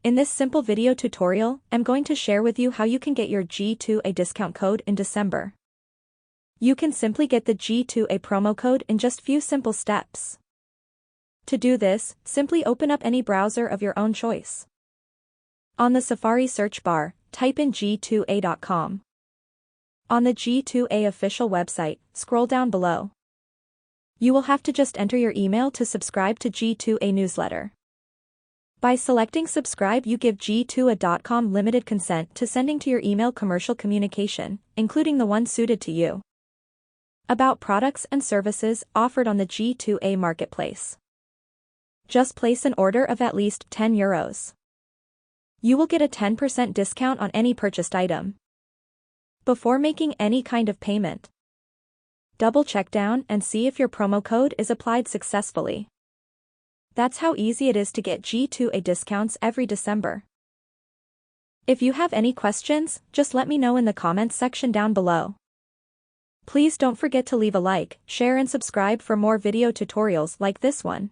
In this simple video tutorial, I'm going to share with you how you can get your G2A discount code in December. You can simply get the G2A promo code in just few simple steps. To do this, simply open up any browser of your own choice. On the Safari search bar, type in G2A.com. On the G2A official website, scroll down below. You will have to just enter your email to subscribe to G2A newsletter. By selecting subscribe, you give G2A.com limited consent to sending to your email commercial communication, including the one suited to you, about products and services offered on the G2A marketplace. Just place an order of at least €10. You will get a 10% discount on any purchased item. Before making any kind of payment, double check down and see if your promo code is applied successfully. That's how easy it is to get G2A discounts every December. If you have any questions, just let me know in the comments section down below. Please don't forget to leave a like, share and subscribe for more video tutorials like this one.